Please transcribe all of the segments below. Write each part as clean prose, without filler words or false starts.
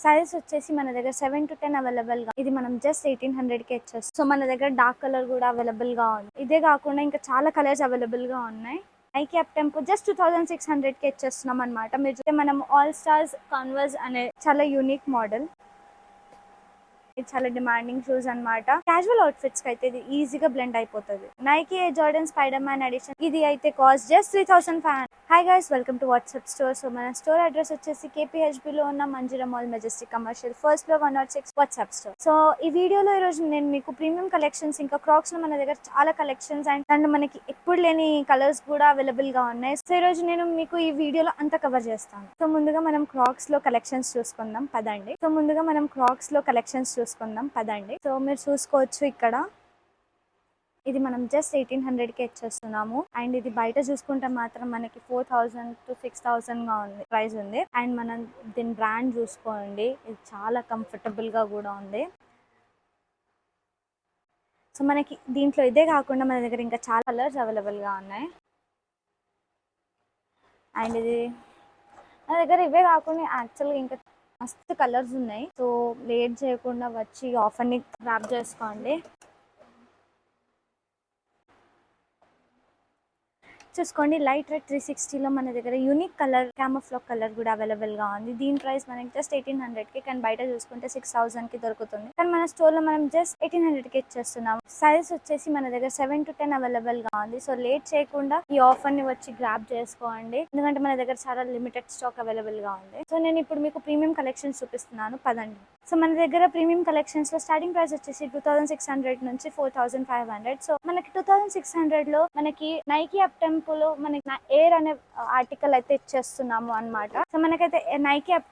Size వచ్చేసి మన దగ్గర 7 to 10 అవైలబుల్ గా, ఇది మనం జస్ట్ 1800కి ఇచ్చేస్తాం. సో మన దగ్గర డార్క్ కలర్ కూడా అవైలబుల్ గా ఉంది. ఇదే కాకుండా ఇంకా చాలా కలర్స్ అవైలబుల్ గా ఉన్నాయి. నైకీ అప్ టెంపో జస్ట్ 2600కి ఇచ్చేస్తున్నాం అనమాట. మీరు చూస్తే మనం ఆల్ స్టార్స్ కాన్వర్స్ అనే చాలా యూనిక్ మోడల్. ఇది చాలా డిమాండింగ్ షూస్ అన్నమాట. క్యాజువల్ అవుట్ఫిట్స్ కి అయితే ఇది ఈజీగా బ్లెండ్ అయిపోతుంది. Nike Air Jordan Spider Man edition, ఇది అయితే cost just 3500. Hi guys, welcome to WhatsApp store. So మన స్టోర్ అడ్రస్ వచ్చేసి KPHB లో ఉన్న Manjeera mall Majestic Commercial first floor 106 WhatsApp store. So ఈ వీడియోలో ఈ రోజు నేను మీకు ప్రీమియం కలెక్షన్స్, ఇంకా క్రాక్స్ లో మన దగ్గర చాలా కలెక్షన్స్ అండ్ మనకి ఎప్పుడు లేని కలర్స్ కూడా అవైలబుల్ గా ఉన్నాయి. సో ఈ రోజు నేను మీకు ఈ వీడియోలో అంతా కవర్ చేస్తాను. సో ముందుగా మనం క్రాక్స్ లో కలెక్షన్స్ చూసుకుందాం పదండి. సో మీరు చూసుకోవచ్చు ఇక్కడ ఇది మనం జస్ట్ 1800కి ఇచ్చేస్తున్నాము. అండ్ ఇది బయట చూసుకుంటే మాత్రం మనకి 4000 to 6000 గా ఉంది ప్రైస్ ఉంది. అండ్ మనం దీని బ్రాండ్ చూసుకోండి, ఇది చాలా కంఫర్టబుల్ గా కూడా ఉంది. సో మనకి దీంట్లో ఇదే కాకుండా మన దగ్గర ఇంకా చాలా కలర్స్ అవైలబుల్ గా ఉన్నాయి. అండ్ ఇది మన దగ్గర ఇవే కాకుండా యాక్చువల్గా ఇంకా మస్తు కలర్స్ ఉన్నాయి. సో లేట్ చేయకుండా వచ్చి ఆఫర్ని గ్రాబ్ చేసుకోండి. చూసుకోండి, లైట్ రెడ్ 360లో మన దగ్గర యూనిక్ కలర్ క్యామోఫ్లాగ్ కలర్ కూడా అవైలబుల్ గా ఉంది. దీని ప్రైస్ మనకి జస్ట్ 1800కి, కానీ బయట చూసుకుంటే 6000కి దొరుకుతుంది. కానీ మన స్టోర్ లో మనం జస్ట్ 1800కి ఇచ్చేస్తున్నాం. సైజ్ వచ్చేసి మన దగ్గర 7 to 10 అవైలబుల్ గా ఉంది. సో లేట్ చేయకుండా ఈ ఆఫర్ ని వచ్చి గ్రాబ్ చేసుకోండి, ఎందుకంటే మన దగ్గర చాలా లిమిటెడ్ స్టాక్ అవైలబుల్ గా ఉంది. సో నేను ఇప్పుడు మీకు ప్రీమియం కలెక్షన్స్ చూపిస్తున్నాను పదండి. సో మన దగ్గర ప్రీమియం కలెక్షన్స్ లో స్టార్టింగ్ ప్రైస్ వచ్చేసి 2600 నుంచి 4500. సో మనకి 2600 లో మనకి నైకీ అప్ టెంపోలో మనకి ఎయిర్ అనే ఆర్టికల్ అయితే ఇచ్చేస్తున్నాము అనమాట. సో మనకైతే నైకీ అప్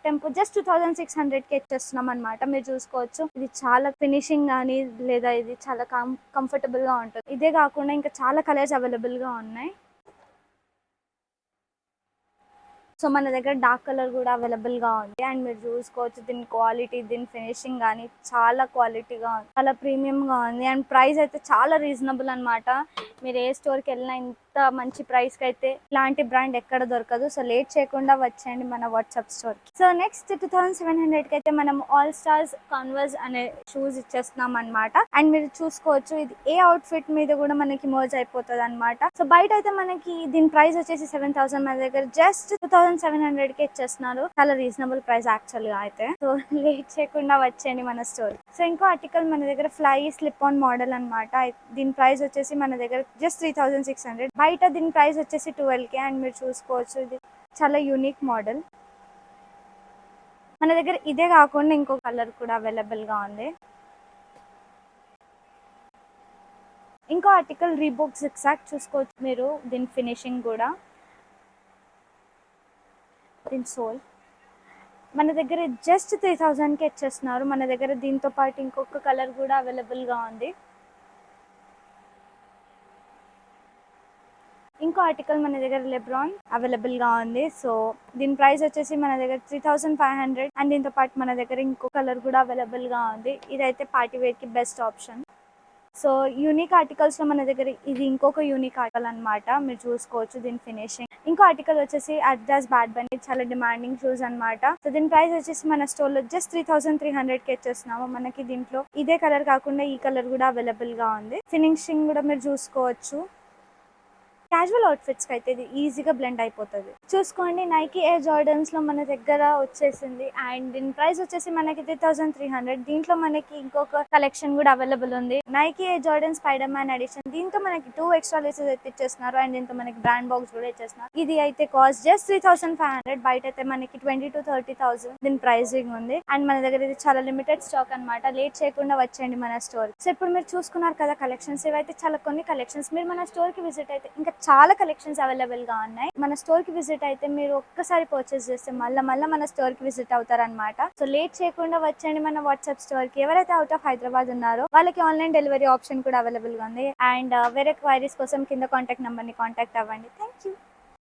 టెంపో జస్ట్ 2600కి ఇచ్చేస్తున్నాం అనమాట. మీరు చూసుకోవచ్చు, ఇది చాలా ఫినిషింగ్ కానీ లేదా ఇది చాలా కంఫర్టబుల్ గా ఉంటుంది. ఇదే కాకుండా ఇంకా చాలా కలర్స్ అవైలబుల్ గా ఉన్నాయి. సో మన దగ్గర డార్క్ కలర్ కూడా అవైలబుల్ గా ఉంది. అండ్ మీరు చూసుకోవచ్చు, దీని క్వాలిటీ, దీని ఫినిషింగ్ కానీ చాలా క్వాలిటీగా ఉంది, చాలా ప్రీమియం గా ఉంది. అండ్ ప్రైస్ అయితే చాలా రీజనబుల్ అనమాట. మీరు ఏ స్టోర్ కి వెళ్ళినా ఇంత మంచి ప్రైస్ కి అయితే ఇలాంటి బ్రాండ్ ఎక్కడ దొరకదు. సో లేట్ చేయకుండా వచ్చేయండి మన వాట్సాప్ స్టోర్ కి. సో నెక్స్ట్ 2700కి అయితే మనం ఆల్ స్టార్స్ కాన్వర్స్ అనే షూస్ ఇచ్చేస్తున్నాం అనమాట. అండ్ మీరు చూసుకోవచ్చు, ఇది ఏ అవుట్ ఫిట్ మీద కూడా మనకి మర్జ్ అయిపోతుంది అనమాట. సో బయట అయితే మనకి దీని ప్రైస్ వచ్చేసి 7000, మన దగ్గర జస్ట్ 2700కి ఇచ్చేస్తున్నారు. చాలా రీజనబుల్ ప్రైస్ యాక్చువల్ గా అయితే. సో లేట్ చేయకుండా వచ్చేయండి మన స్టోర్. సో ఇంకో ఆర్టికల్ మన దగ్గర ఫ్లై స్లిప్ ఆన్ మోడల్ అనమాట. దీని ప్రైస్ వచ్చేసి మన దగ్గర జస్ట్ 3600, బయట దీని ప్రైస్ వచ్చేసి 12K. అండ్ మీరు చూసుకోవచ్చు, ఇది చాలా యూనిక్ మోడల్. మన దగ్గర ఇదే కాకుండా ఇంకో కలర్ కూడా అవైలబుల్ గా ఉంది. ఇంకో ఆర్టికల్ రీబోక్ జిగ్జాగ్ చూసుకోవచ్చు మీరు, దీని ఫినిషింగ్ కూడా, దీని సోల్ మన దగ్గర జస్ట్ 3000కి ఇచ్చేస్తున్నారు. మన దగ్గర దీంతో పాటు ఇంకొక కలర్ కూడా అవైలబుల్ గా ఉంది. ఇంకో ఆర్టికల్ మన దగ్గర లెబ్రాన్ అవైలబుల్ గా ఉంది. సో దీని ప్రైస్ వచ్చేసి మన దగ్గర 3500. అండ్ దీంతో పాటు మన దగ్గర ఇంకో కలర్ కూడా అవైలబుల్ గా ఉంది. ఇదైతే పార్టీ వేర్ కి best option. So unique articles లో మన దగ్గర ఇది ఇంకొక యూనిక్ ఆర్టికల్ అనమాట. మీరు చూసుకోవచ్చు దీని ఫినిషింగ్. ఇంకో ఆర్టికల్ వచ్చేసి అడిడాస్ బ్యాడ్ బన్నీ, చాలా డిమాండింగ్ షూస్ అనమాట. సో దీని ప్రైస్ వచ్చేసి మన స్టోర్ లో జస్ట్ 3300కి ఇచ్చేస్తున్నాము. మనకి దీంట్లో ఇదే కలర్ కాకుండా ఈ కలర్ కూడా అవైలబుల్ గా ఉంది. ఫినిషింగ్ కూడా మీరు చూసుకోవచ్చు. క్యాజువల్ అవుట్ఫిట్స్ కి అయితే ఇది ఈజీగా బ్లెండ్ అయిపోతుంది. చూసుకోండి, నైకీ ఎయిర్ జార్డన్స్ లో మన దగ్గర వచ్చేసింది. అండ్ దీని ప్రైస్ వచ్చేసి మనకి 3300. దీంట్లో మనకి ఇంకొక కలెక్షన్ కూడా అవైలబుల్ ఉంది, Nike Air Jordan Spider Man edition. దీంతో మనకి 2 ఎక్స్ట్రా లేసెస్ అయితే ఇచ్చేస్తున్నారు. అండ్ దీంతో మనకి బ్రాండ్ బాక్స్ కూడా ఇచ్చేస్తున్నారు. ఇది అయితే కాస్ట్ జస్ట్ 3500. బయట అయితే మనకి 20 to 30,000 దీని ప్రైసింగ్ ఉంది. అండ్ మన దగ్గర ఇది చాలా లిమిటెడ్ స్టాక్ అనమాట. లేట్ చేయకుండా వచ్చేయండి మన స్టోర్. సో ఇప్పుడు మీరు చూసుకున్నారు కదా కలెక్షన్స్, ఇవైతే చాలా కొన్ని కలెక్షన్స్. మీరు మన స్టోర్ కి విజిట్ అయితే ఇంకా చాలా కలెక్షన్స్ అవైలబుల్ గా ఉన్నాయి. మన స్టోర్ కి విజిట్ అయితే మీరు ఒక్కసారి పర్చేస్ చేస్తే మళ్ళీ మన స్టోర్ కి విజిట్ అవుతారనమాట. సో లేట్ చేయకుండా వచ్చేయండి మన వాట్సాప్ స్టోర్ కి. ఎవరైతే అవుట్ ఆఫ్ హైదరాబాద్ ఉన్నారో వాళ్ళకి ఆన్లైన్ డెలివరీ ఆప్షన్ కూడా అవైలబుల్ గా ఉంది. అండ్ వేరే క్వైరీస్ కోసం కింద కాంటాక్ట్ నెంబర్ ని కాంటాక్ట్ అవ్వండి. Thank you.